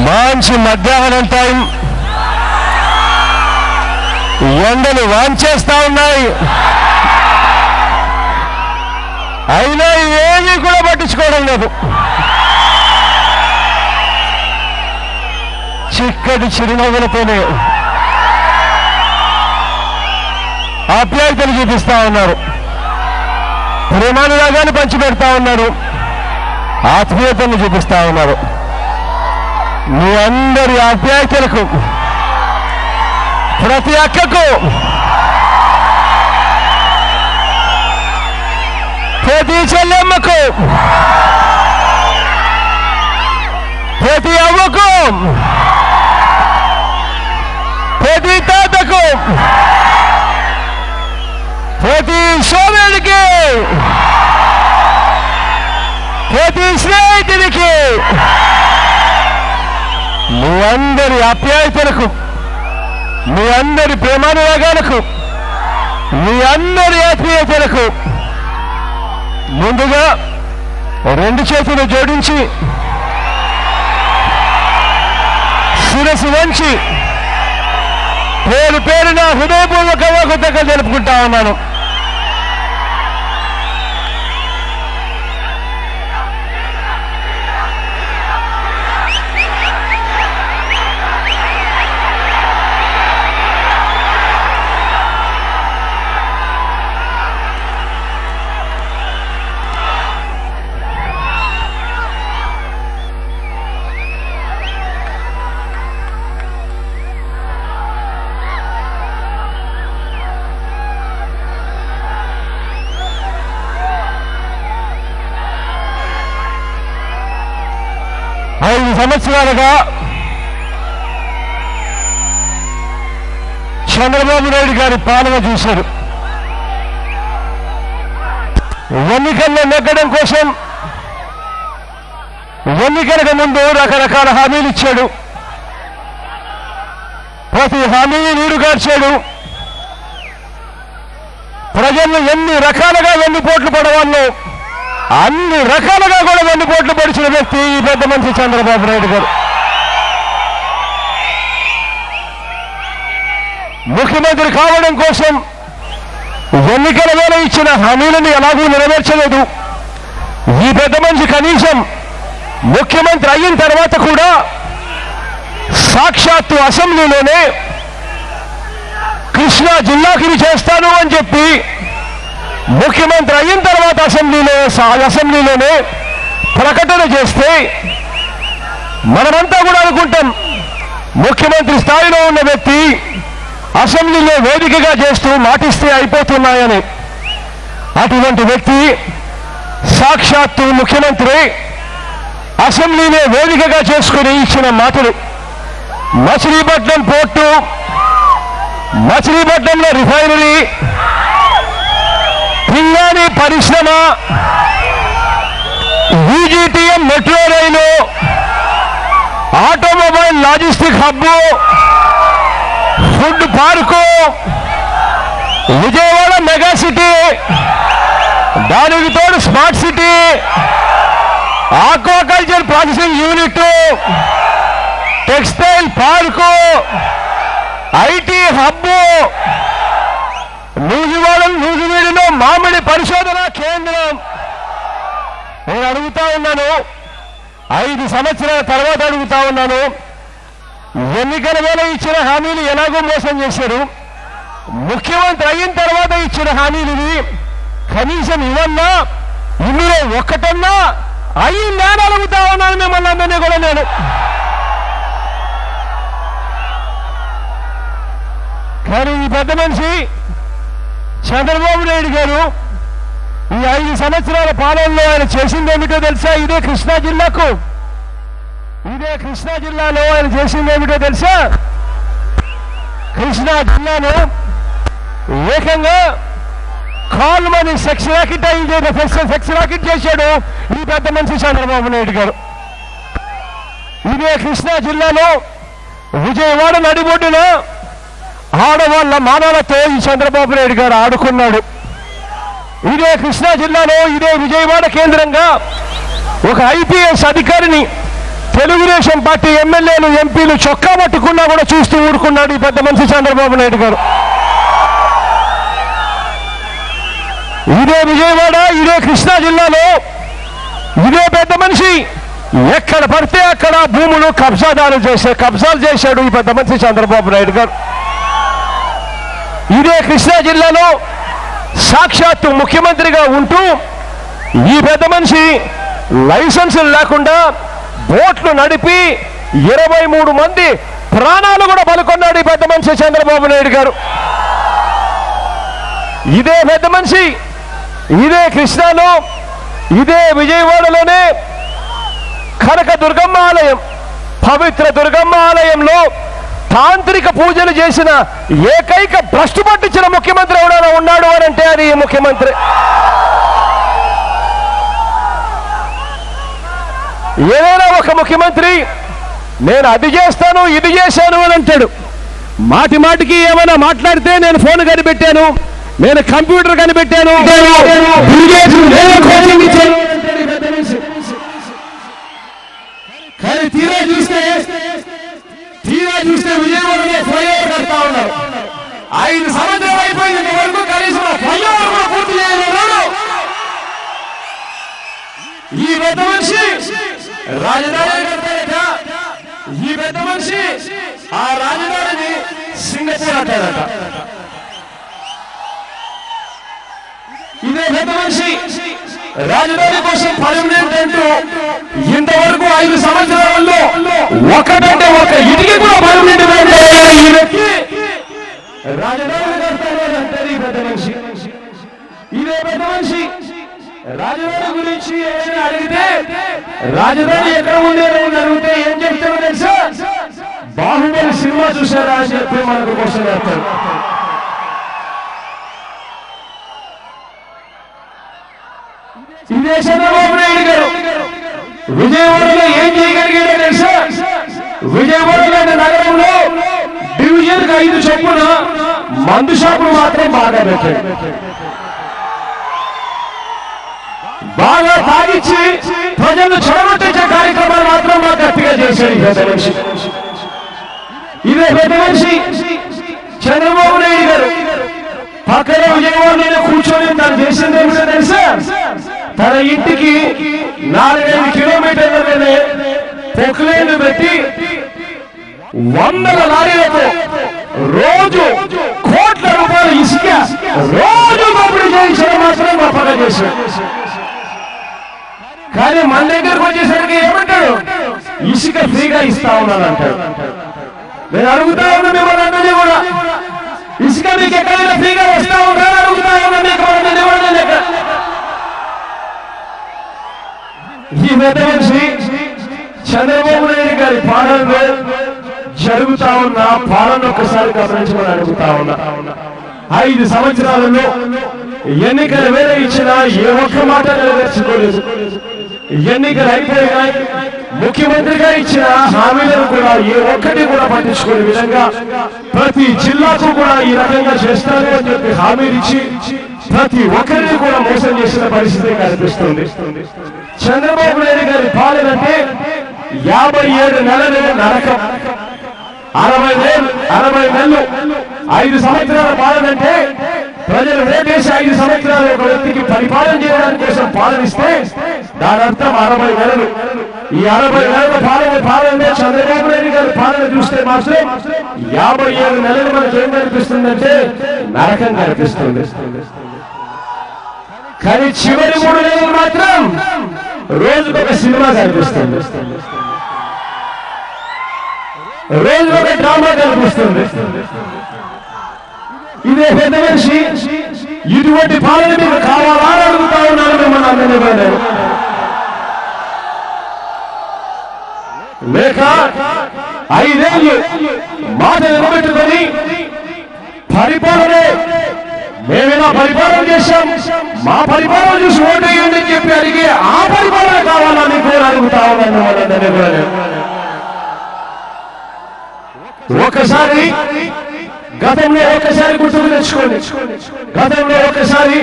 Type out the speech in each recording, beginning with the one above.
మంచి మధ్యాహ్నం టైం, ఎండలు వాంచేస్తా ఉన్నాయి. అయినా ఏమీ కూడా పట్టించుకోవడం లేదు. చిక్కటి చిరునవ్వులతోనే ఆప్యాయతలు చూపిస్తా ఉన్నారు, ప్రేమానురాగాన్ని పంచిపెడతా ఉన్నారు, ఆత్మీయతను చూపిస్తా ఉన్నారు. మీ అందరి ఆప్యాయతలకు, ప్రతి అక్కకు, ప్రతి చెల్లెమ్మకు, ప్రతి అవ్వకు, ప్రతి తాతకు, ప్రతి సోదరుడికి, ప్రతి స్నేహితుడికి, మీ అందరి ఆప్యాయతలకు, మీ అందరి ప్రేమానురాగాలకు, మీ అందరి ఆత్మీయతలకు ముందుగా రెండు చేతులు జోడించి శిరస్సు వంచి పేరు పేరున హృదయపూర్వకంగా కృతజ్ఞతలు జరుపుకుంటా ఉన్నాను. సంవత్సరాలుగా చంద్రబాబు నాయుడు గారి పాలన చూశారు. ఎన్నికల్లో నెగ్గడం కోసం ఎన్నికలకు ముందు రకరకాల హామీలు ఇచ్చాడు. ప్రతి హామీని నీరుగార్చాడు. ప్రజలను ఎన్ని రకాలుగా వెన్నుపోట్లు పడవాళ్ళు అన్ని రకాలుగా కూడా వెన్నుపోట్లు పడిచిన వ్యక్తి ఈ పెద్ద మనిషి చంద్రబాబు నాయుడు గారు. ముఖ్యమంత్రి కావడం కోసం ఎన్నికల వేళ ఇచ్చిన హామీలను ఎలాగూ నెరవేర్చలేదు. ఈ పెద్ద మనిషి కనీసం ముఖ్యమంత్రి అయిన తర్వాత కూడా సాక్షాత్తు అసెంబ్లీలోనే కృష్ణా జిల్లాకి చేస్తాను అని చెప్పి ముఖ్యమంత్రి అయిన తర్వాత అసెంబ్లీలోనే ప్రకటన చేస్తే మనమంతా కూడా అనుకుంటాం ముఖ్యమంత్రి స్థాయిలో ఉన్న వ్యక్తి అసెంబ్లీలో వేదికగా చేస్తూ మాటిస్తే అయిపోతున్నాయని. అటువంటి వ్యక్తి సాక్షాత్తు ముఖ్యమంత్రి అసెంబ్లీనే వేదికగా చేసుకుని ఇచ్చిన మాటలు మచిలీపట్నం పోర్టు, మచిలీపట్నంలో రిఫైనరీ, పింగాణి పరిశ్రమ, VGTM metro rail, automobile logistic hub, food park, Vijayawada mega city, దానికి తోడు smart city, aquaculture processing unit, textile park, IT hub, నూజివీడులో మామిడి పరిశోధన కేంద్రం. నేను అడుగుతా ఉన్నాను, 5 సంవత్సరాల తర్వాత అడుగుతా ఉన్నాను, ఎన్నికల వేళ ఇచ్చిన హామీలు ఎలాగో మోసం చేశారు. ముఖ్యమంత్రి అయిన తర్వాత ఇచ్చిన హామీలు కనీసం ఇవన్నా ఇందులో ఒక్కటన్నా అయ్యిందా అని అడుగుతా ఉన్నాను మిమ్మల్ని అందరినీ కూడా నేను. కానీ ఈ పెద్ద మనిషి చంద్రబాబు నాయుడు గారు ఈ 5 సంవత్సరాల పాలనలో ఆయన చేసింది ఏమిటో తెలుసా? ఇదే కృష్ణా జిల్లాలో ఆయన చేసింది ఏమిటో తెలుసా? కృష్ణా జిల్లాను ఏకంగా కాల్మని సెక్స్ రాకెట్ చేశాడు ఈ పెద్ద మనిషి చంద్రబాబు నాయుడు గారు. ఇదే కృష్ణా జిల్లాలో విజయవాడ నడిబొడ్డున ఆడవాళ్ళ మానవతో ఈ చంద్రబాబు నాయుడు గారు ఆడుకున్నాడు. ఇదే కృష్ణా జిల్లాలో ఇదే విజయవాడ కేంద్రంగా ఒక IPS అధికారిని తెలుగుదేశం పార్టీ ఎమ్మెల్యేలు ఎంపీలు చొక్కా పట్టుకున్నా కూడా చూస్తూ ఊరుకున్నాడు ఈ పెద్ద మనిషి చంద్రబాబు నాయుడు గారు. ఇదే విజయవాడ, ఇదే కృష్ణా జిల్లాలో ఇదే పెద్ద మనిషి ఎక్కడ పడితే అక్కడ భూములు కబ్జాలు చేశాడు ఈ పెద్ద మనిషి చంద్రబాబు నాయుడు గారు. ఇదే కృష్ణా జిల్లాలో సాక్షాత్తు ముఖ్యమంత్రిగా ఉంటూ ఈ పెద్ద మనిషి లైసెన్సులు లేకుండా బోట్లు నడిపి 23 మంది ప్రాణాలు కూడా బలికొన్నాడు ఈ పెద్ద మనిషి చంద్రబాబు నాయుడు గారు. ఇదే పెద్ద మనిషి ఇదే కృష్ణాలో ఇదే విజయవాడలోనే కనక దుర్గమ్మ ఆలయం, పవిత్ర దుర్గమ్మ ఆలయంలో తాంత్రిక పూజలు చేసిన ఏకైక భ్రష్టు పట్టించిన ముఖ్యమంత్రి ఎవరైనా ఉన్నాడు అని అంటే అది ఈ ముఖ్యమంత్రి. ఏదైనా ఒక ముఖ్యమంత్రి నేను అది చేస్తాను ఇది చేశాను అని అంటాడు. మాటి మాటికి ఏమైనా మాట్లాడితే నేను ఫోన్ కనిపెట్టాను, నేను కంప్యూటర్ కనిపెట్టాను, కానీ తీరా చూస్తే విజయవాడలో ఫ్లైఓవర్ కడతా ఉన్నారు. 5 సంవత్సరాలు అయిపోయింది వరకు కనీసం ఫ్లైఓవర్ కూడా పూర్తి చేయలేడు ఈ పెద్ద మనిషి. రాజధాని కడతాడట ఈ పెద్ద మనిషి, ఆ రాజధానిని సింగపూర్ అంటాడట. ఇదే పెద్ద మనిషి రాజధాని కోసం పర్మనెంట్ అంటూ ఇంతవరకు 5 సంవత్సరాలలో ఒకటంటే ఒక ఇటుకి కూడా పర్మనెంట్ ఈ వ్యక్తి రాజధాని కడతాడంటారు ఈ పెద్ద మనిషి. ఇదే పెద్ద మనిషి రాజధాని గురించి ఏమైనా అడిగితే రాజధాని ఎక్కడ ఉండేది అడిగితే ఏం చెప్తారో తెలుసా? బాహుబలి సినిమా చూసారా అని చెప్పి మనకు క్వశ్చన్ వేస్తారు. ఇదే చంద్రబాబు నాయుడు గారు విజయవాడలో ఏం చేయగలిగాడో తెలుసా? విజయవాడలో నగరంలో డివిజన్ 5 చొప్పున మందు షాపులు మాత్రం బాగా పెట్టాడు. బాగా తాగిచ్చి ప్రజలను చెడగొట్టించే కార్యక్రమాలు మాత్రం మాకు గట్టిగా చేశాడు ఈ పెద్ద మనిషి. ఇదే పెద్ద మనిషి చంద్రబాబు నాయుడు గారు పక్కన విజయవాడలోనే కూర్చొని తను చేసింది ఏమిటో తెలుసా? తన ఇంటికి 4-5 కిలోమీటర్లనే పొక్కులేళ్లు పెట్టి 100 లారీలతో రోజు కోట్ల రూపాయలు ఇసుక రోజు పంపిణీ చేయించడం మాత్రం గొప్పగా చేశాడు. కానీ మన దగ్గరకు వచ్చేసరికి ఏమంటాడు? ఇసుక ఫ్రీగా ఇస్తా ఉన్నాను అంటాడు. నేను అడుగుతా ఉన్నా మిమ్మల్ని అందరినీ కూడా, ఇసుక మీకు ఎక్కడైనా ఫ్రీగా వస్తా ఉన్నా అడుగుతా ఉన్నా మీకు ఈ పెద్ద మనిషి చంద్రబాబు నాయుడు గారి పాలనలో జరుగుతా ఉన్న పాలన ఒక్కసారి గమనించమని అడుగుతా ఉన్నా. 5 సంవత్సరాలలో ఎన్నికలు వేరే ఇచ్చినా ఏ ఒక్క మాట నెరవేర్చుకోలేదు. ఎన్నికలు అయిపోయినాయి, ముఖ్యమంత్రిగా ఇచ్చిన హామీలను కూడా ఏ ఒక్కటి కూడా పట్టించుకునే విధంగా ప్రతి జిల్లాకు కూడా ఈ రకంగా చేస్తారు అని చెప్పి హామీలు ఇచ్చి ప్రతి ఒక్కరిని కూడా మోసం చేసిన పరిస్థితి కనిపిస్తుంది. చంద్రబాబు నాయుడు గారి పాలన అంటే 57 నెలలు నరకం, 60 నెలలు 5 సంవత్సరాల పాలన అంటే ప్రజలు ఓటేసి 5 సంవత్సరాలు ఒక వ్యక్తికి పరిపాలన చేయడానికి కోసం పాలనిస్తే దాని అర్థం 60 నెలలు. ఈ 60 నెలల పాలనలో చంద్రబాబు నాయుడు గారి పాలన చూస్తే మాత్రం 57 నెలలు మనకి ఏం కనిపిస్తుందంటే నరకం కనిపిస్తుంది. కానీ చివరి 3 నెలలు మాత్రం రోజుకొక సినిమా కనిపిస్తుంది, రోజుకొక డ్రామా కనిపిస్తుంది. ఇదే పెద్ద మనిషి ఇటువంటి పాలన మీకు కావాలా అని అడుగుతా ఉన్నాను మిమ్మల్ని అందరినీ. లేక 5 ఏళ్ళు మాట నిలబెట్టుకొని పరిపాలనే మేమేనా పరిపాలన చేశాం, మా పరిపాలన చూసి ఓటు వేయండి అని చెప్పి అడిగి ఆ పరిపాలన కావాలా మీకు అడుగుతా ఉన్నాను వాళ్ళందరినీ. ఒకసారి గతంలో ఒకసారి గుర్తుకు తెచ్చుకోండి. గతంలో ఒకసారి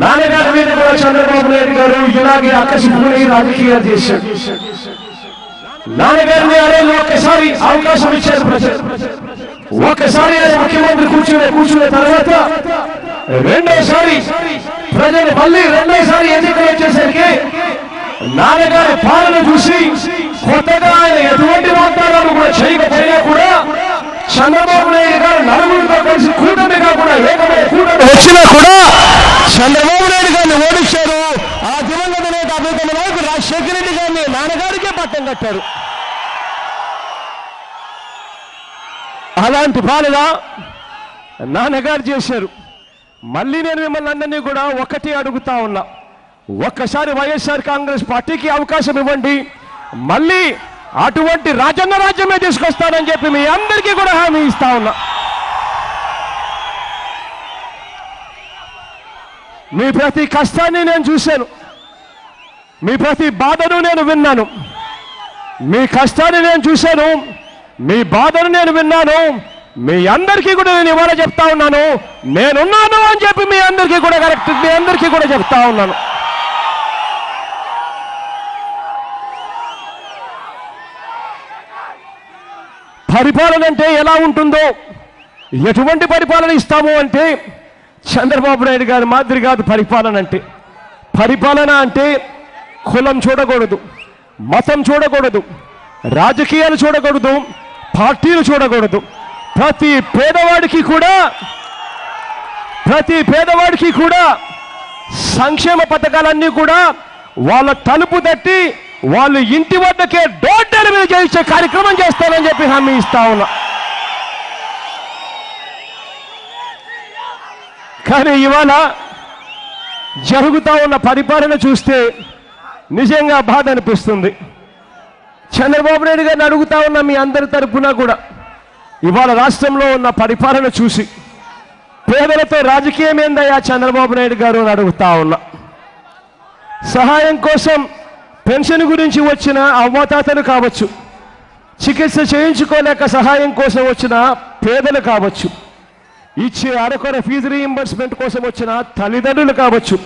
నాన్నగారి మీద కూడా చంద్రబాబు నాయుడు గారు ఇలాగే అక్కసిపోయి రాజకీయాలు చేశారు. నాన్నగారిని అరేలో ఒక్కసారి అవకాశం ఇచ్చారు ప్రజలు. ఒక్కసారి ముఖ్యమంత్రి కూర్చునే తర్వాత రెండోసారి ప్రజలు మళ్ళీ రెండోసారి ఎన్నికలు వచ్చేసరికి నాన్నగారి పాలన చూసి కొత్తగా ఆయన ఎటువంటి వాగ్దానాలు కూడా చేయకపోయినా కూడా చంద్రబాబు నాయుడు గారు నలుగురితో కలిసి కూటమిగా కూడా ఏకమైన కూటమి వచ్చినా కూడా చంద్రబాబు నాయుడు గారిని ఓడించారు. ఆ దివంగత నేత అభివృద్ధి నాయకుడు రాజశేఖర రెడ్డి గారిని నాన్నగారికే పట్టం కట్టారు. అలాంటి పాలన నాన్నగారు చేశారు. మళ్ళీ నేను మిమ్మల్ని అందరినీ కూడా ఒకటి అడుగుతా ఉన్నా, ఒక్కసారి వైఎస్ఆర్ కాంగ్రెస్ పార్టీకి అవకాశం ఇవ్వండి, మళ్ళీ అటువంటి రాజన్న రాజ్యమే తీసుకొస్తానని చెప్పి మీ అందరికీ కూడా హామీ ఇస్తా ఉన్నా. మీ ప్రతి కష్టాన్ని నేను చూశాను, మీ ప్రతి బాధను నేను విన్నాను, మీ కష్టాన్ని నేను చూశాను, మీ బాధను నేను విన్నాను. మీ అందరికీ కూడా నేను ఇవాళ చెప్తా ఉన్నాను, నేనున్నాను అని చెప్పి మీ అందరికీ కూడా మీ అందరికీ కూడా చెప్తా ఉన్నాను. పరిపాలన అంటే ఎలా ఉంటుందో, ఎటువంటి పరిపాలన ఇస్తాము అంటే చంద్రబాబు నాయుడు గారి మాదిరి కాదు పరిపాలన అంటే. పరిపాలన అంటే కులం చూడకూడదు, మతం చూడకూడదు, రాజకీయాలు చూడకూడదు, పార్టీలు చూడకూడదు. ప్రతి పేదవాడికి కూడా సంక్షేమ పథకాలన్నీ కూడా వాళ్ళ తలుపు తట్టి వాళ్ళు ఇంటి వద్దకే డోర్ డెలివరీ చేయించే కార్యక్రమం చేస్తానని చెప్పి హామీ ఇస్తా ఉన్నా. కానీ ఇవాళ జరుగుతూ ఉన్న పరిపాలన చూస్తే నిజంగా బాధ అనిపిస్తుంది. చంద్రబాబు నాయుడు గారిని అడుగుతా ఉన్న మీ అందరి తరపున కూడా ఇవాళ రాష్ట్రంలో ఉన్న పరిపాలన చూసి పేదలతో రాజకీయం ఏందయ్యా చంద్రబాబు నాయుడు గారు అని అడుగుతా ఉన్నా. సహాయం కోసం పెన్షన్ గురించి వచ్చిన అవ్వాతాతలు కావచ్చు, చికిత్స చేయించుకోలేక సహాయం కోసం వచ్చిన పేదలు కావచ్చు, ఇచ్చే అరకొర ఫీజు రీయింబర్స్మెంట్ కోసం వచ్చిన తల్లిదండ్రులు కావచ్చు,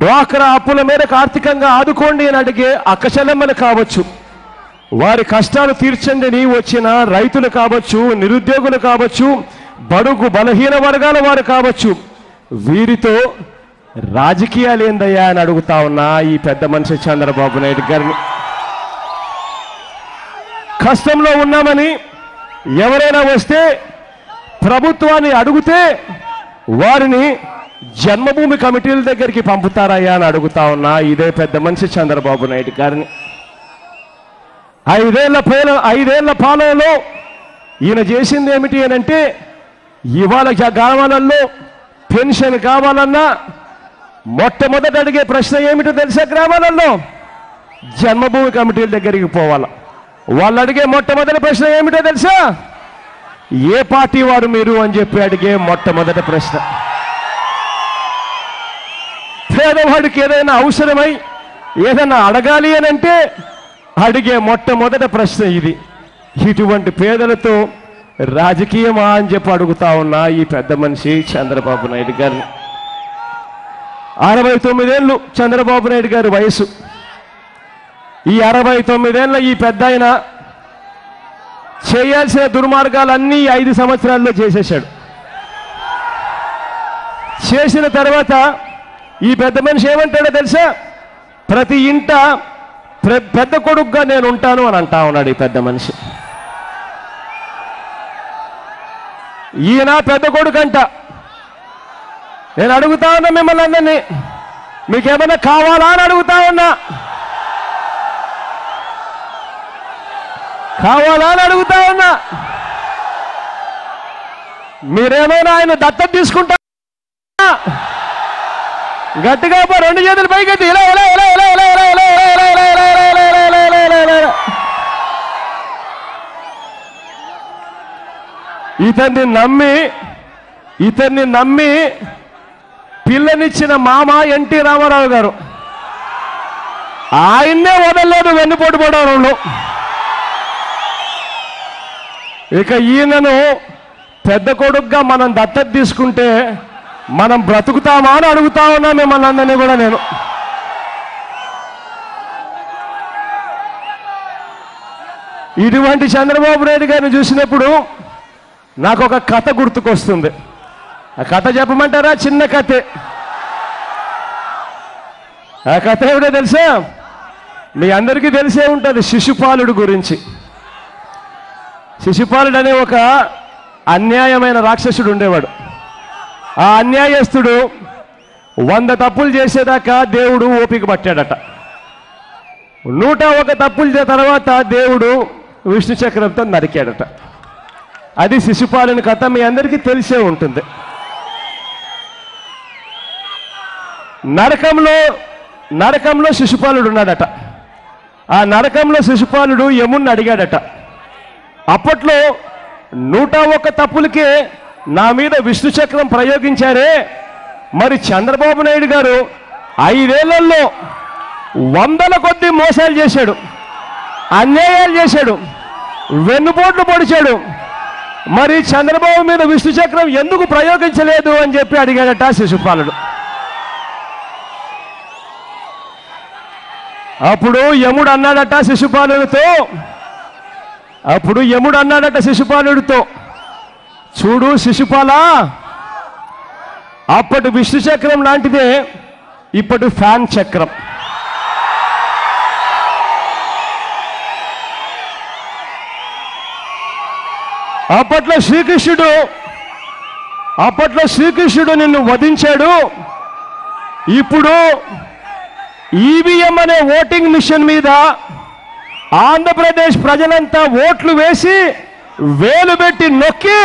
డ్వాక్రా అప్పుల మేరకు ఆర్థికంగా ఆదుకోండి అని అడిగే అక్కచెల్లెమ్మలు కావచ్చు, వారి కష్టాలు తీర్చండి అని వచ్చిన రైతులు కావచ్చు, నిరుద్యోగులు కావచ్చు, బడుగు బలహీన వర్గాల వారు కావచ్చు, వీరితో రాజకీయాలు ఏందయ్యా అని అడుగుతా ఉన్నా ఈ పెద్ద మనిషి చంద్రబాబు నాయుడు గారిని. కష్టంలో ఉన్నామని ఎవరైనా వస్తే ప్రభుత్వాన్ని అడిగితే వారిని జన్మభూమి కమిటీల దగ్గరికి పంపుతారయ్యా అని అడుగుతా ఉన్నా ఇదే పెద్ద మనిషి చంద్రబాబు నాయుడు గారిని. 5 ఏళ్ల పాలనలో ఈయన చేసింది ఏమిటి అని అంటే, ఇవాళ గ్రామాలలో పెన్షన్ కావాలన్నా మొట్టమొదట అడిగే ప్రశ్న ఏమిటో తెలుసా? గ్రామాలలో జన్మభూమి కమిటీల దగ్గరికి పోవాలా. వాళ్ళు అడిగే మొట్టమొదటి ప్రశ్న ఏమిటో తెలుసా? ఏ పార్టీ వారు మీరు అని చెప్పి అడిగే మొట్టమొదటి ప్రశ్న. పేదవాడికి ఏదైనా అవసరమై ఏదైనా అడగాలి అని అంటే అడిగే మొట్టమొదటి ప్రశ్న ఇది. ఇటువంటి పేదలతో రాజకీయమా అని చెప్పి అడుగుతా ఉన్నా ఈ పెద్ద మనిషి చంద్రబాబు నాయుడు గారిని. 69 ఏళ్ళు చంద్రబాబు నాయుడు గారి వయసు. ఈ 69 ఏళ్ళ ఈ పెద్ద ఆయన చేయాల్సిన దుర్మార్గాలన్నీ 5 సంవత్సరాల్లో చేసేశాడు. చేసిన తర్వాత ఈ పెద్ద మనిషి ఏమంటాడో తెలుసా? ప్రతి ఇంట పెద్ద కొడుకుగా నేను ఉంటాను అని అంటా ఉన్నాడు ఈ పెద్ద మనిషి. ఈయన పెద్ద కొడుకు అంట. నేను అడుగుతా ఉన్నా మిమ్మల్ని అందరినీ, మీకేమైనా కావాలా అని అడుగుతా ఉన్నా. కావాలా అని అడుగుతా ఉన్నా. మీరేమైనా ఆయన దత్తత తీసుకుంటా? గట్టిగా 2 చేతులు పైకెత్తి ఇలా ఇలా ఇలా ఇలా ఇలా ఇలా ఇలా ఇలా ఇలా ఇలా ఇలా ఇలా ఇలా ఇలా. ఇతన్ని నమ్మి పిల్లనిచ్చిన మామ ఎన్టీ రామారావు గారు ఆయన్నే వదలలేదు వెన్నుపోటు పడవడంలో. ఇక ఈయనను పెద్ద కొడుకుగా మనం దత్తత తీసుకుంటే మనం బ్రతుకుతామా అని అడుగుతా ఉన్నా మిమ్మల్ని అందరినీ కూడా నేను. ఇటువంటి చంద్రబాబు నాయుడు గారిని చూసినప్పుడు నాకు ఒక కథ గుర్తుకొస్తుంది. ఆ కథ చెప్పమంటారా? చిన్న కథే. ఆ కథ ఏమిటో తెలుసా? మీ అందరికీ తెలిసే ఉంటుంది, శిశుపాలుడు గురించి. శిశుపాలుడు అనే ఒక అన్యాయమైన రాక్షసుడు ఉండేవాడు. ఆ అన్యాయస్తుడు 100 తప్పులు చేసేదాకా దేవుడు ఓపిక పట్టాడట. 101 తప్పుల తర్వాత దేవుడు విష్ణు చక్రంతో నరికాడట. అది శిశుపాలుని కథ, మీ అందరికీ తెలిసే ఉంటుంది. నరకంలో శిశుపాలుడు ఉన్నాడట. ఆ నరకంలో శిశుపాలుడు యముణ్ణి అడిగాడట, అప్పట్లో 101 తప్పులకే నా మీద విష్ణు చక్రం ప్రయోగించారే, మరి చంద్రబాబు నాయుడు గారు 5 ఏళ్లలో 100ల కొద్దీ మోసాలు చేశాడు, అన్యాయాలు చేశాడు, వెన్నుపోట్లు పొడిచాడు, మరి చంద్రబాబు మీద విష్ణు చక్రం ఎందుకు ప్రయోగించలేదు అని చెప్పి అడిగాడట శిశుపాలుడు. అప్పుడు యముడు అన్నాడట శిశుపాలుడితో, చూడు శిశుపాలా, అప్పటి విష్ణు చక్రం లాంటిదే ఇప్పటి ఫ్యాన్ చక్రం. అప్పట్లో శ్రీకృష్ణుడు నిన్ను వధించాడు. ఇప్పుడు ఈవీఎం అనే ఓటింగ్ మిషన్ మీద ఆంధ్రప్రదేశ్ ప్రజలంతా ఓట్లు వేసి వేలు పెట్టి నొక్కి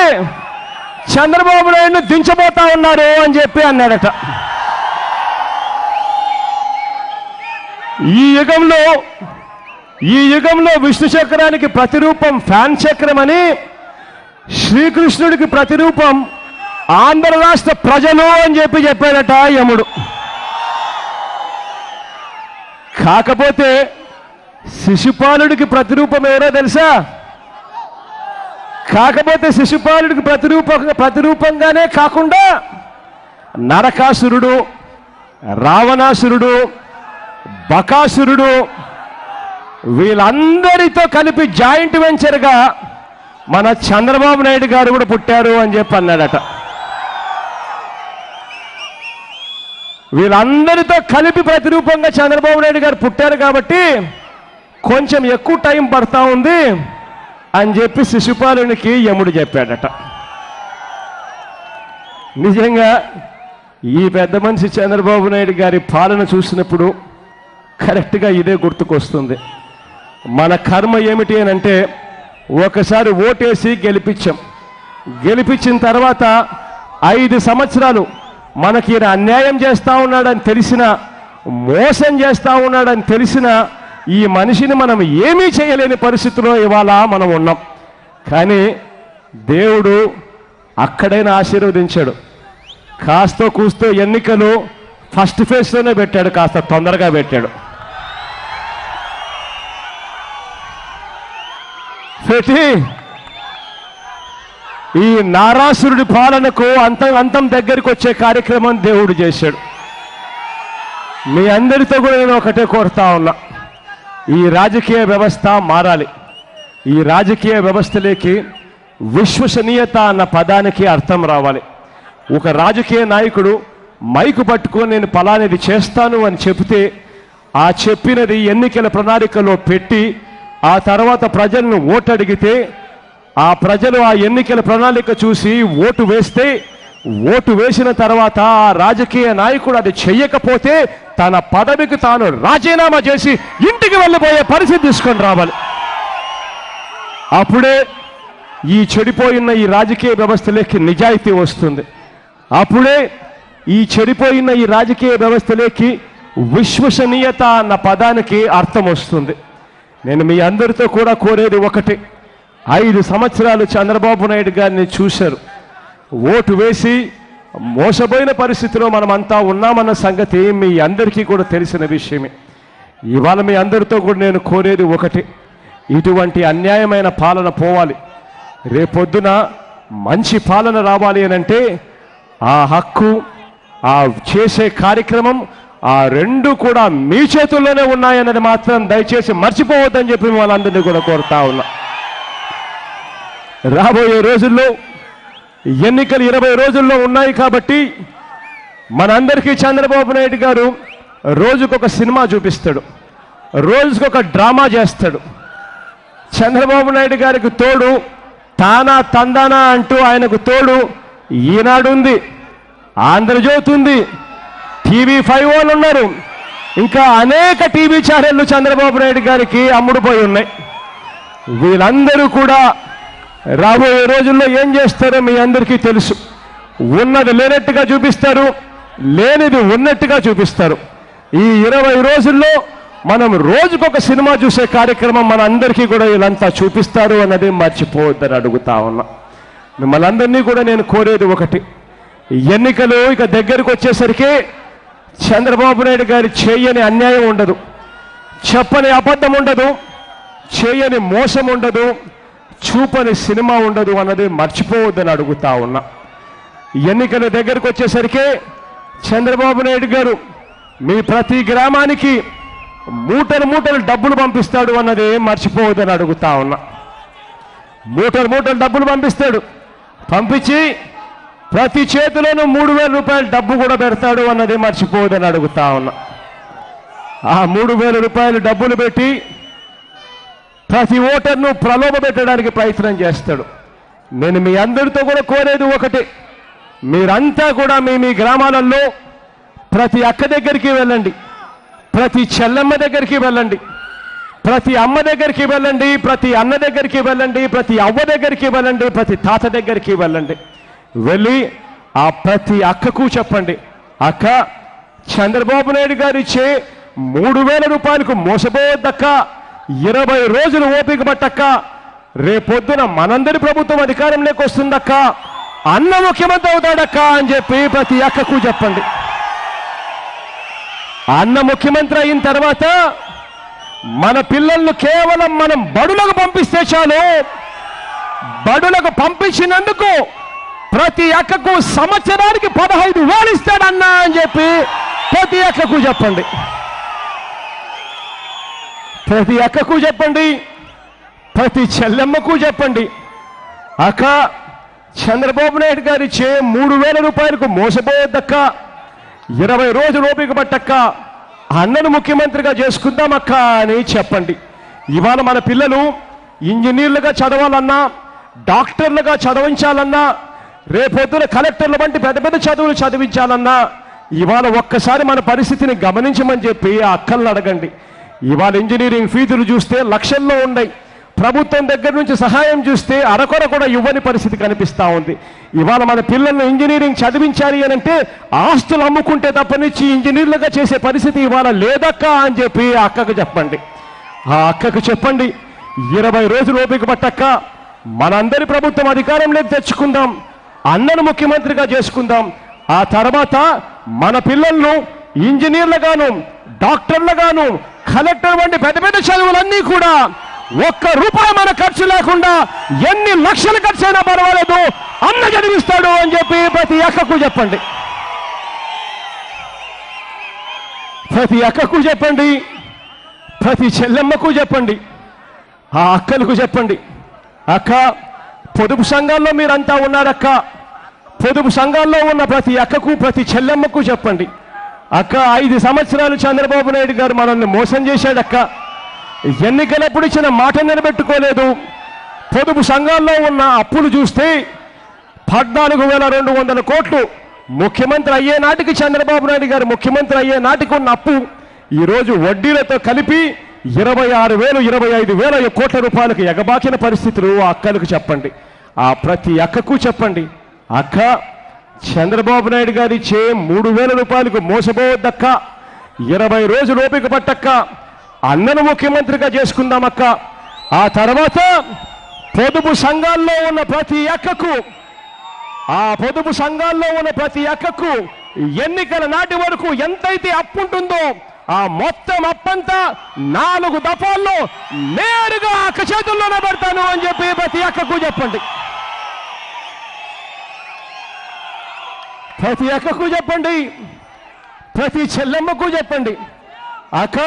చంద్రబాబు నాయుడును దించబోతా ఉన్నారు అని చెప్పి అన్నాడట. ఈ యుగంలో విష్ణు చక్రానికి ప్రతిరూపం ఫ్యాన్ చక్రం అని, శ్రీకృష్ణుడికి ప్రతిరూపం ఆంధ్ర రాష్ట్ర ప్రజలు అని చెప్పి చెప్పాడట యముడు. కాకపోతే శిశుపాలుడికి ప్రతిరూపం ఎవరో తెలుసా? కాకపోతే శిశుపాలుడికి ప్రతిరూపంగానే కాకుండా నరకాసురుడు, రావణాసురుడు, బకాసురుడు వీళ్ళందరితో కలిపి జాయింట్ వెంచర్గా మన చంద్రబాబు నాయుడు గారు కూడా పుట్టారు అని చెప్పి అన్నాడట. వీళ్ళందరితో కలిపి ప్రతిరూపంగా చంద్రబాబు నాయుడు గారు పుట్టారు కాబట్టి కొంచెం ఎక్కువ టైం పడతా ఉంది అని చెప్పి శిశుపాలునికి యముడు చెప్పాడట. నిజంగా ఈ పెద్ద మనిషి చంద్రబాబు నాయుడు గారి పాలన చూసినప్పుడు కరెక్ట్గా ఇదే గుర్తుకొస్తుంది. మన కర్మ ఏమిటి అని అంటే, ఒకసారి ఓటేసి గెలిపించిన తర్వాత 5 సంవత్సరాలు మనకి ఈయన అన్యాయం చేస్తూ ఉన్నాడని తెలిసిన, మోసం చేస్తూ ఉన్నాడని తెలిసిన ఈ మనిషిని మనం ఏమీ చేయలేని పరిస్థితిలో ఇవాళ మనం ఉన్నాం. కానీ దేవుడు అక్కడైనా ఆశీర్వదించాడు. కాస్తో కూస్తో ఎన్నికలు ఫస్ట్ ఫేజ్లోనే పెట్టాడు, కాస్త తొందరగా పెట్టాడు. పెట్టి ఈ నారాసురుడి పాలనకు అంతం దగ్గరికి వచ్చే కార్యక్రమం దేవుడు చేశాడు. మీ అందరితో కూడా నేను ఒకటే కోరుతా ఉన్నా, ఈ రాజకీయ వ్యవస్థ మారాలి. ఈ రాజకీయ వ్యవస్థలోకి విశ్వసనీయత అన్న పదానికి అర్థం రావాలి. ఒక రాజకీయ నాయకుడు మైకు పట్టుకొని నేను పలానిది చేస్తాను అని చెబితే, ఆ చెప్పినది ఎన్నికల ప్రణాళికలో పెట్టి ఆ తర్వాత ప్రజలను ఓటు అడిగితే, ఆ ప్రజలు ఆ ఎన్నికల ప్రణాళిక చూసి ఓటు వేస్తే, ఓటు వేసిన తర్వాత ఆ రాజకీయ నాయకుడు అది చెయ్యకపోతే తన పదవికి తాను రాజీనామా చేసి ఇంటికి వెళ్ళిపోయే పరిస్థితి తీసుకొని రావాలి. అప్పుడే ఈ చెడిపోయిన ఈ రాజకీయ వ్యవస్థలోకి నిజాయితీ వస్తుంది. అప్పుడే ఈ చెడిపోయిన ఈ రాజకీయ వ్యవస్థలోకి విశ్వసనీయత అన్న పదానికి అర్థం వస్తుంది. నేను మీ అందరితో కూడా కోరేది ఒకటి, 5 సంవత్సరాలు చంద్రబాబు నాయుడు గారిని చూశారు. ఓటు వేసి మోసపోయిన పరిస్థితిలో మనమంతా ఉన్నామన్న సంగతి మీ అందరికీ కూడా తెలిసిన విషయమే. ఇవాళ మీ అందరితో కూడా నేను కోరేది ఒకటి, ఇటువంటి అన్యాయమైన పాలన పోవాలి. రేపొద్దున మంచి పాలన రావాలి అనంటే ఆ హక్కు, ఆ చేసే కార్యక్రమం, ఆ రెండు కూడా మీ చేతుల్లోనే ఉన్నాయన్నది మాత్రం దయచేసి మర్చిపోవద్దని చెప్పి వాళ్ళందరినీ కూడా కోరుతా ఉన్నా. రాబోయే రోజుల్లో ఎన్నికలు 20 రోజుల్లో ఉన్నాయి కాబట్టి మనందరికీ చంద్రబాబు నాయుడు గారు రోజుకొక సినిమా చూపిస్తాడు, రోజుకొక డ్రామా చేస్తాడు. చంద్రబాబు నాయుడు గారికి తోడు తానా తందానా అంటూ ఆయనకు తోడు ఈనాడు ఉంది, ఆంధ్రజ్యోతి ఉంది, TV5 వాళ్ళు ఉన్నారు, ఇంకా అనేక టీవీ ఛానళ్లు చంద్రబాబు నాయుడు గారికి అమ్ముడుపోయి ఉన్నాయి. వీళ్ళందరూ కూడా రాబోయే రోజుల్లో ఏం చేస్తారో మీ అందరికీ తెలుసు. ఉన్నది లేనట్టుగా చూపిస్తారు, లేనిది ఉన్నట్టుగా చూపిస్తారు. ఈ 20 రోజుల్లో మనం రోజుకొక సినిమా చూసే కార్యక్రమం మన అందరికీ కూడా వీళ్ళంతా చూపిస్తారు అన్నది మర్చిపోవద్దని అడుగుతా ఉన్నా. మిమ్మల్ని అందరినీ కూడా నేను కోరేది ఒకటి, ఎన్నికలు ఇక దగ్గరికి వచ్చేసరికి చంద్రబాబు నాయుడు గారి చేయని అన్యాయం ఉండదు, చెప్పని అబద్ధం ఉండదు, చేయని మోసం ఉండదు, చూపని సినిమా ఉండదు అన్నది మర్చిపోవద్దని అడుగుతా ఉన్నా. ఎన్నికల దగ్గరకు వచ్చేసరికి చంద్రబాబు నాయుడు గారు మీ ప్రతి గ్రామానికి మూటలు మూటలు డబ్బులు పంపిస్తాడు అన్నది మర్చిపోవద్దని అడుగుతా ఉన్నా. మూటలు మూటలు డబ్బులు పంపిస్తాడు, పంపించి ప్రతి చేతిలోనూ 3,000 రూపాయలు డబ్బు కూడా పెడతాడు అన్నది మర్చిపోవద్దని అడుగుతా ఉన్నా. ఆ 3,000 రూపాయలు డబ్బులు పెట్టి ప్రతి ఓటర్ను ప్రలోభ పెట్టడానికి ప్రయత్నం చేస్తాడు. నేను మీ అందరితో కూడా కోరేది ఒకటి, మీరంతా కూడా మీ గ్రామాలలో ప్రతి అక్క దగ్గరికి వెళ్ళండి, ప్రతి చెల్లెమ్మ దగ్గరికి వెళ్ళండి, ప్రతి అమ్మ దగ్గరికి వెళ్ళండి, ప్రతి అన్న దగ్గరికి వెళ్ళండి, ప్రతి అవ్వ దగ్గరికి వెళ్ళండి, ప్రతి తాత దగ్గరికి వెళ్ళండి. వెళ్ళి ఆ ప్రతి అక్కకు చెప్పండి, అక్క చంద్రబాబు నాయుడు గారు ఇచ్చే 3,000 రూపాయలకు మోసపోవద్దక్క, 20 రోజులు ఓపిక పట్టక్క, రేపొద్దున మనందరి ప్రభుత్వం అధికారంలోకి వస్తుందక్క, అన్న ముఖ్యమంత్రి అవుతాడక్క అని చెప్పి ప్రతి అక్కకు చెప్పండి. అన్న ముఖ్యమంత్రి అయిన తర్వాత మన పిల్లలను కేవలం మనం బడులకు పంపిస్తే చాలు, బడులకు పంపించినందుకు ప్రతి అక్కకు సంవత్సరానికి 15,000 ఇస్తాడన్నా అని చెప్పి ప్రతి అక్కకు చెప్పండి. ప్రతి అక్కకు చెప్పండి, ప్రతి చెల్లెమ్మకు చెప్పండి, అక్క చంద్రబాబు నాయుడు గారు ఇచ్చే 3,000 రూపాయలకు మోసపోవద్దక్క, 20 రోజులు ఓపిక పట్టక్క, అన్నను ముఖ్యమంత్రిగా చేసుకుందామక్క అని చెప్పండి. ఇవాళ మన పిల్లలు ఇంజనీర్లుగా చదవాలన్నా, డాక్టర్లుగా చదివించాలన్నా, రేపొద్దున కలెక్టర్ల వంటి పెద్ద పెద్ద చదువులు చదివించాలన్నా ఇవాళ ఒక్కసారి మన పరిస్థితిని గమనించమని చెప్పి ఆ అక్కలను అడగండి. ఇవాళ ఇంజనీరింగ్ ఫీజులు చూస్తే లక్షల్లో ఉన్నాయి, ప్రభుత్వం దగ్గర నుంచి సహాయం చూస్తే అరకొర కూడా ఇవ్వని పరిస్థితి కనిపిస్తూ ఉంది. ఇవాళ మన పిల్లలను ఇంజనీరింగ్ చదివించాలి అని అంటే ఆస్తులు అమ్ముకుంటే తప్పనిచ్చి ఇంజనీర్లుగా చేసే పరిస్థితి ఇవాళ లేదక్క అని చెప్పి ఆ అక్కకు చెప్పండి. ఆ అక్కకు చెప్పండి, 20 రోజులు ఓపిక పట్టక్క, మనందరి ప్రభుత్వం అధికారంలోకి తెచ్చుకుందాం, అన్నను ముఖ్యమంత్రిగా చేసుకుందాం, ఆ తర్వాత మన పిల్లలను ఇంజనీర్లుగాను, డాక్టర్లుగాను, కలెక్టర్ వంటి పెద్ద పెద్ద చదువులన్నీ కూడా ₹1 మన ఖర్చు లేకుండా ఎన్ని లక్షలు ఖర్చు అయినా పర్వాలేదు అన్న చదివిస్తాడు అని చెప్పి ప్రతి అక్కకు చెప్పండి. ప్రతి అక్కకు చెప్పండి, ప్రతి చెల్లెమ్మకు చెప్పండి, ఆ అక్కలకు చెప్పండి, అక్క పొదుపు సంఘాల్లో మీరంతా ఉన్నారక్క, పొదుపు సంఘాల్లో ఉన్న ప్రతి అక్కకు ప్రతి చెల్లెమ్మకు చెప్పండి, అక్క 5 సంవత్సరాలు చంద్రబాబు నాయుడు గారు మనల్ని మోసం చేశాడక్క, ఎన్నికలప్పుడు ఇచ్చిన మాట నిలబెట్టుకోలేదు, పొదుపు సంఘాల్లో ఉన్న అప్పులు చూస్తే 14,200 కోట్లు ముఖ్యమంత్రి అయ్యే నాటికి, చంద్రబాబు నాయుడు గారు ముఖ్యమంత్రి అయ్యే నాటికి ఉన్న అప్పు ఈరోజు వడ్డీలతో కలిపి 26,000 25,000 కోట్ల రూపాయలకు ఎగబాకిన పరిస్థితులు ఆ అక్కలకు చెప్పండి. ఆ ప్రతి అక్కకు చెప్పండి, అక్క చంద్రబాబు నాయుడు గారు ఇచ్చే 3,000 రూపాయలకు మోసపోవద్దక్క, 20 రోజులు ఓపిక పట్టక్క, అన్నను ముఖ్యమంత్రిగా చేసుకుందామక్క, ఆ తర్వాత పొదుపు సంఘాల్లో ఉన్న ప్రతి అక్కకు, ఆ పొదుపు సంఘాల్లో ఉన్న ప్రతి అక్కకు ఎన్నికల నాటి వరకు ఎంతైతే అప్పు ఉంటుందో ఆ మొత్తం అప్పంతా 4 దఫాల్లో నేరుగా అక్క చేతుల్లోనే పెడతాను అని చెప్పి ప్రతి అక్కకు చెప్పండి. ప్రతి అక్కకు చెప్పండి, ప్రతి చెల్లెమ్మకు చెప్పండి, అక్క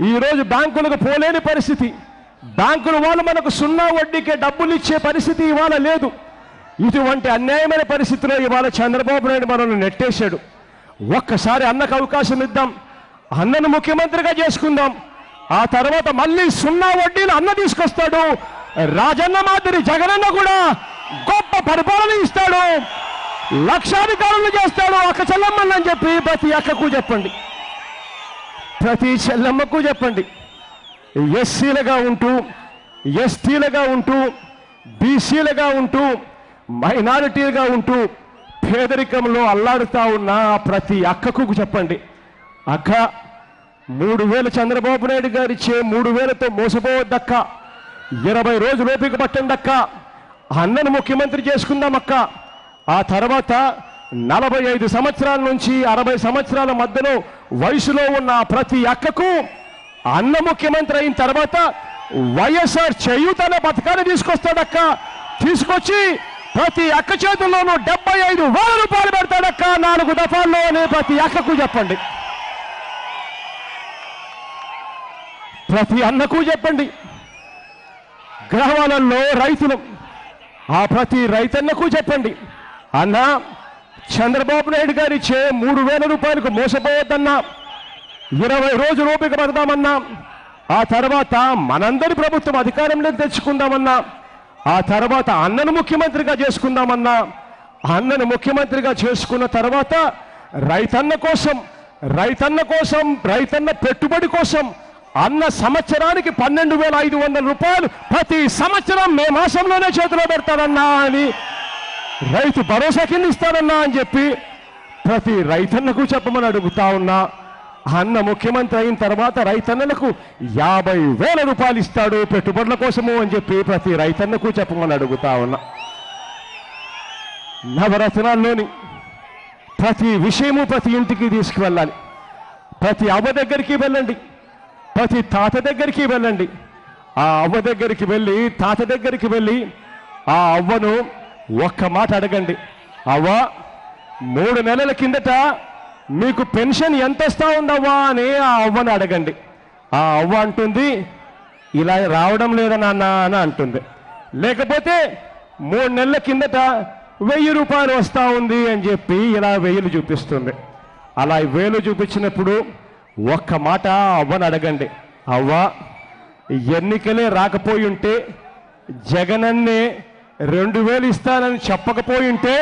ఈరోజు బ్యాంకులకు పోలేని పరిస్థితి, బ్యాంకుల వాళ్ళు మనకు 0 వడ్డీకే డబ్బులు ఇచ్చే పరిస్థితి ఇవాళ లేదు. ఇటువంటి అన్యాయమైన పరిస్థితిలో ఇవాళ చంద్రబాబు నాయుడు మనల్ని నెట్టేశాడు. ఒక్కసారి అన్నకు అవకాశం ఇద్దాం, అన్నను ముఖ్యమంత్రిగా చేసుకుందాం. ఆ తర్వాత మళ్ళీ 0 వడ్డీలు అన్న తీసుకొస్తాడు. రాజన్న మాదిరి జగనన్న కూడా గొప్ప పరిపాలన ఇస్తాడు, లక్షాధికారులు చేస్తాడు. అక్క చెల్లమ్మని చెప్పి ప్రతి అక్కకు చెప్పండి, ప్రతి చెల్లమ్మకు చెప్పండి. ఎస్సీలుగా ఉంటూ, ఎస్టీలుగా ఉంటూ, బీసీలుగా ఉంటూ, మైనారిటీలుగా ఉంటూ పేదరికంలో అల్లాడుతూ ఉన్న ప్రతి అక్కకు చెప్పండి, అక్క 3000 చంద్రబాబు నాయుడు గారు ఇచ్చే 3000తో మోసపోవద్దక్క, 20 రోజులు ఓపిక పట్టండక్క, అన్నను ముఖ్యమంత్రి చేసుకుందాం అక్క. ఆ తర్వాత 45 సంవత్సరాల నుంచి 60 సంవత్సరాల మధ్యలో వయసులో ఉన్న ప్రతి అక్కకు అన్న ముఖ్యమంత్రి అయిన తర్వాత వైఎస్ఆర్ చేయూత అనే పథకాన్ని తీసుకొస్తాడక్క. తీసుకొచ్చి ప్రతి అక్క చేతుల్లోనూ 75,000 రూపాయలు పెడతాడక్క 4 దఫాల్లో అని ప్రతి అక్కకు చెప్పండి, ప్రతి అన్నకు చెప్పండి. గ్రామాలలో రైతులు, ఆ ప్రతి రైతన్నకు చెప్పండి, అన్న చంద్రబాబు నాయుడు గారు ఇచ్చే 3000 రూపాయలకు మోసపోవద్దన్నా, 20 రోజులు ఓపిక పడదామన్నా, ఆ తర్వాత మనందరి ప్రభుత్వం అధికారంలో తెచ్చుకుందామన్నా, ఆ తర్వాత అన్నను ముఖ్యమంత్రిగా చేసుకుందామన్నా, అన్నను ముఖ్యమంత్రిగా చేసుకున్న తర్వాత రైతన్న కోసం, రైతన్న పెట్టుబడి కోసం అన్న సంవత్సరానికి 12,500 రూపాయలు ప్రతి సంవత్సరం మే మాసంలోనే చేతిలో పెడతాడన్నా అని, రైతు భరోసా కింద ఇస్తాడన్నా అని చెప్పి ప్రతి రైతన్నకు చెప్పమని అడుగుతా ఉన్నా. అన్న ముఖ్యమంత్రి అయిన తర్వాత రైతన్నలకు 50,000 రూపాయలు ఇస్తాడు పెట్టుబడుల కోసము అని చెప్పి ప్రతి రైతన్నకు చెప్పమని అడుగుతా ఉన్నా. నవరత్నాల్లోని ప్రతి విషయము ప్రతి ఇంటికి తీసుకువెళ్ళాలి. ప్రతి అవ్వ దగ్గరికి వెళ్ళండి, ప్రతి తాత దగ్గరికి వెళ్ళండి. ఆ అవ్వ దగ్గరికి వెళ్ళి, తాత దగ్గరికి వెళ్ళి ఆ అవ్వను ఒక్క మాట అడగండి, అవ్వ 3 నెలల కిందట మీకు పెన్షన్ ఎంత వస్తా ఉందవ్వా అని ఆ అవ్వను అడగండి. ఆ అవ్వ అంటుంది, ఇలా రావడం లేదా నాన్న అని అంటుంది. లేకపోతే 3 నెలల కిందట 1000 రూపాయలు వస్తూ ఉంది అని చెప్పి ఇలా 1000 చూపిస్తుంది. అలా 1000 చూపించినప్పుడు ఒక్క మాట అవ్వని అడగండి, అవ్వ ఎన్నికలే రాకపోయి ఉంటే జగనన్నే 2000 ఇస్తానని చెప్పకపోయి ఉంటే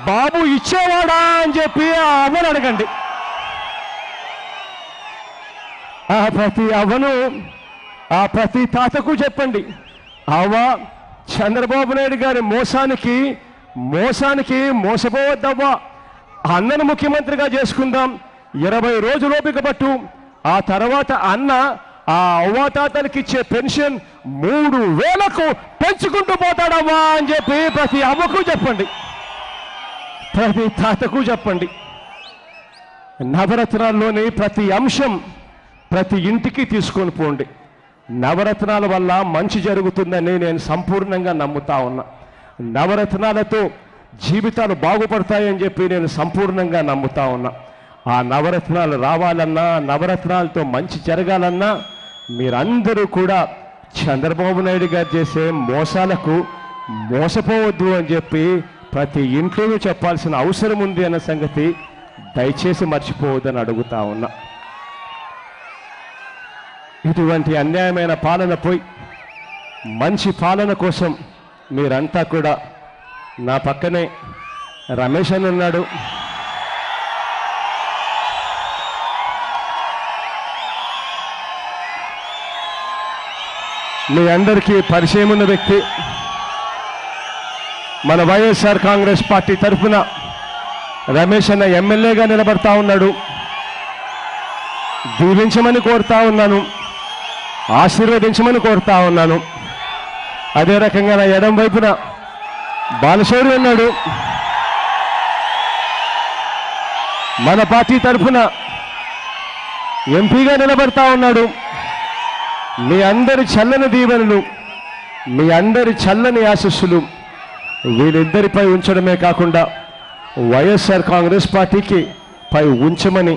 బాబు ఇచ్చేవాడా అని చెప్పి ఆ అవ్వని అడగండి. ఆ ప్రతి అవ్వను, ఆ ప్రతి తాతకు చెప్పండి, అవ్వ చంద్రబాబు నాయుడు గారి మోసానికి మోసపోవద్దవ్వా, అన్నను ముఖ్యమంత్రిగా చేసుకుందాం, 20 రోజులు ఓపిక పట్టు. ఆ తర్వాత అన్న ఆ అవ్వాతాతలకి ఇచ్చే పెన్షన్ 3,000కు పెంచుకుంటూ పోతాడవ్వా అని చెప్పి ప్రతి అవ్వకు చెప్పండి, ప్రతి తాతకు చెప్పండి. నవరత్నాల్లోని ప్రతి అంశం ప్రతి ఇంటికి తీసుకొని పోండి. నవరత్నాల వల్ల మంచి జరుగుతుందని నేను సంపూర్ణంగా నమ్ముతా ఉన్నా. నవరత్నాలతో జీవితాలు బాగుపడతాయని చెప్పి నేను సంపూర్ణంగా నమ్ముతా ఉన్నా. ఆ నవరత్నాలు రావాలన్నా, నవరత్నాలతో మంచి జరగాలన్నా మీరందరూ కూడా చంద్రబాబు నాయుడు గారు చేసే మోసాలకు మోసపోవద్దు అని చెప్పి ప్రతి ఇంట్లోనూ చెప్పాల్సిన అవసరం ఉంది అన్న సంగతి దయచేసి మర్చిపోవద్దని అడుగుతా ఉన్నా. ఇటువంటి అన్యాయమైన పాలన పోయి మంచి పాలన కోసం మీరంతా కూడా, నా పక్కనే రమేష్ అని ఉన్నాడు, మీ అందరికీ పరిచయం ఉన్న వ్యక్తి, మన వైఎస్ఆర్ కాంగ్రెస్ పార్టీ తరఫున రమేష్ అన్న ఎమ్మెల్యేగా నిలబడతా ఉన్నాడు. దీవించమని కోరుతా ఉన్నాను, ఆశీర్వదించమని కోరుతా ఉన్నాను. అదే రకంగా నా ఎడం వైపున బాలశౌరి ఉన్నాడు, మన పార్టీ తరఫున ఎంపీగా నిలబడతా ఉన్నాడు. మీ అందరి చల్లని దీవెనలు, మీ అందరి చల్లని ఆశీస్సులు వీళ్ళిద్దరిపై ఉంచడమే కాకుండా వైఎస్ఆర్ కాంగ్రెస్ పార్టీకి పై ఉంచమని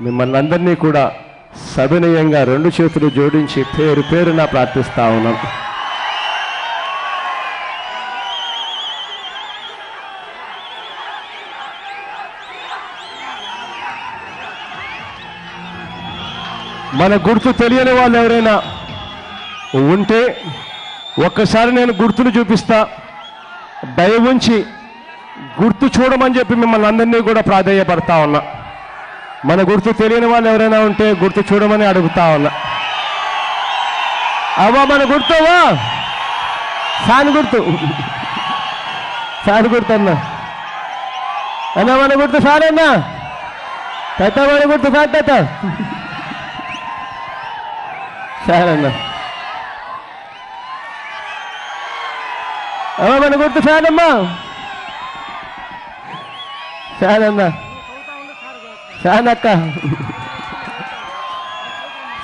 మిమ్మల్ని అందరినీ కూడా సవినయంగా రెండు చేతులు జోడించి పేరు పేరున ప్రార్థిస్తా ఉన్నాం. మన గుర్తు తెలియని వాళ్ళు ఎవరైనా ఉంటే ఒక్కసారి నేను గుర్తులు చూపిస్తా, దయవుంచి గుర్తు చూడమని చెప్పి మిమ్మల్ని అందరినీ కూడా ప్రాధేయపడతా ఉన్నా. మన గుర్తు తెలియని వాళ్ళు ఎవరైనా ఉంటే గుర్తు చూడమని అడుగుతా ఉన్నా. అవ్వా మన గుర్తువా? ఫ్యాన్ గుర్తు, ఫ్యాన్ గుర్తు అన్నా. అన్నా మన గుర్తు ఫ్యాన్ అన్నా. తాత మన గుర్తు ఫ్యాన్ తాత. ఫ్యాన్ అన్నా. అమ్మా మన గుర్తు ఫ్యాన్ అమ్మా. ఫ్యాన్ అన్నా. ఫ్యాన్ అక్క.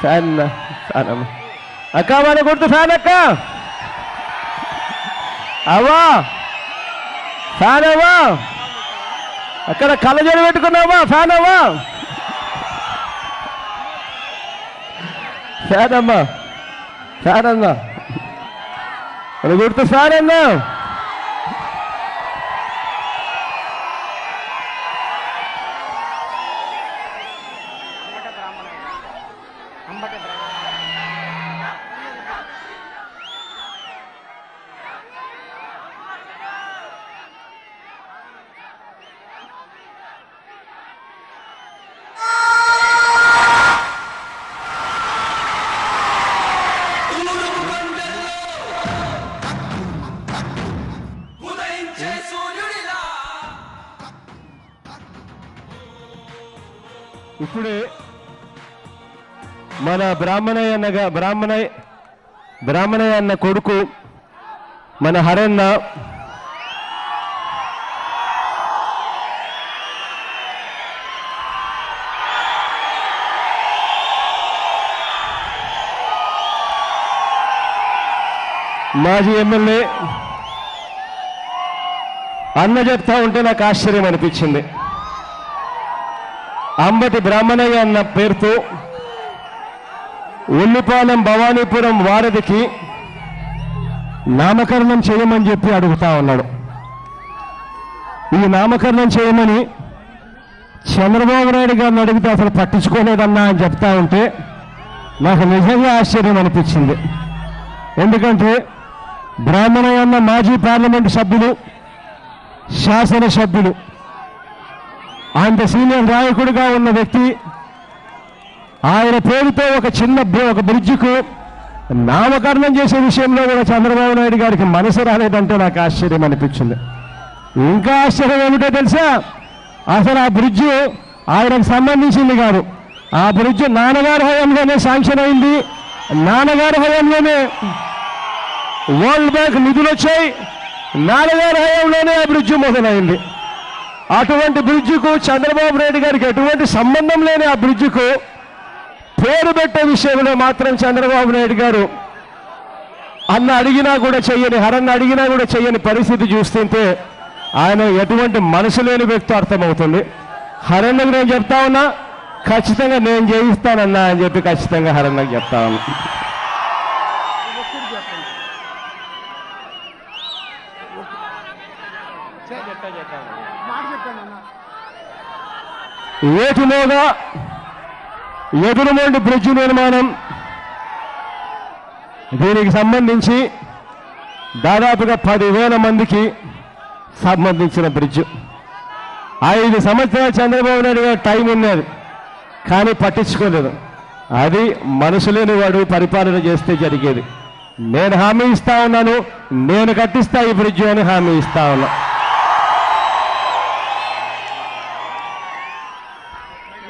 ఫ్యాన్ అన్నా. ఫ్యాన్ అమ్మా. అక్క మన గుర్తు ఫ్యాన్ అక్క. అవ్వా ఫ్యాన్ అవ్వా. అక్కడ కళ్ళజోడు పెట్టుకున్నావా? ఫ్యాన్ అవ్వా. ఫ్యాన్ అమ్మా. ఫ్యాన్ అన్నా. మన గుర్తు ఫ్యాన్ అన్నా. ఇప్పుడే మన బ్రాహ్మణయ్య అన్న కొడుకు మన హరన్న మాజీ ఎమ్మెల్యే అన్న చెప్తా ఉంటే నాకు ఆశ్చర్యం అనిపించింది. అంబటి బ్రాహ్మణయ్య అన్న పేరుతో ఉల్లిపాలెం భవానీపురం వారధికి నామకరణం చేయమని చెప్పి అడుగుతా ఉన్నాడు. ఈ నామకరణం చేయమని చంద్రబాబు నాయుడు గారిని అడిగితే అసలు పట్టించుకోలేదన్నా అని చెప్తా ఉంటే నాకు నిజంగా ఆశ్చర్యం అనిపించింది. ఎందుకంటే బ్రాహ్మణయ్య అన్న మాజీ పార్లమెంటు సభ్యులు, శాసనసభ్యులు, అంత సీనియర్ నాయకుడిగా ఉన్న వ్యక్తి ఆయన పేరుతో ఒక బ్రిడ్జికు నామకరణం చేసే విషయంలో కూడా చంద్రబాబు నాయుడు గారికి మనసు రాలేదంటే నాకు ఆశ్చర్యం అనిపించింది. ఇంకా ఆశ్చర్యం ఏమిటో తెలుసా? అసలు ఆ బ్రిడ్జి ఆయనకు సంబంధించింది కాదు. ఆ బ్రిడ్జి నాన్నగారి హయాంలోనే శాంక్షన్ అయింది. నాన్నగారి హయాంలోనే వరల్డ్ బ్యాంక్ నిధులు వచ్చాయి. నాన్నగారి హయాంలోనే ఆ బ్రిడ్జి మొదలైంది. అటువంటి బ్రిడ్జికు చంద్రబాబు నాయుడు గారికి ఎటువంటి సంబంధం లేని ఆ బ్రిడ్జికు పేరు పెట్టే విషయంలో మాత్రం చంద్రబాబు నాయుడు గారు అన్న అడిగినా కూడా చెయ్యని, హరన్న అడిగినా కూడా చెయ్యని పరిస్థితి చూస్తుంటే ఆయన ఎటువంటి మనసు లేని వ్యక్తి అర్థమవుతుంది. హరన్నకు నేను చెప్తా ఉన్నా, ఖచ్చితంగా నేను చేయిస్తానన్నా అని చెప్పి ఖచ్చితంగా హరన్నకు చెప్తా ఉన్నా. ఏటులోగా ఎదురుమొండి బ్రిడ్జి నిర్మాణం, దీనికి సంబంధించి దాదాపుగా 10,000 మందికి సంబంధించిన బ్రిడ్జ్. 5 సంవత్సరాలు చంద్రబాబు నాయుడు గారు టైం ఉన్నది, కానీ పట్టించుకోలేదు. అది మనసు లేని వాడు పరిపాలన చేస్తే జరిగేది. నేను హామీ ఇస్తా ఉన్నాను, నేను కట్టిస్తా ఈ బ్రిడ్జ్ అని హామీ ఇస్తా ఉన్నా.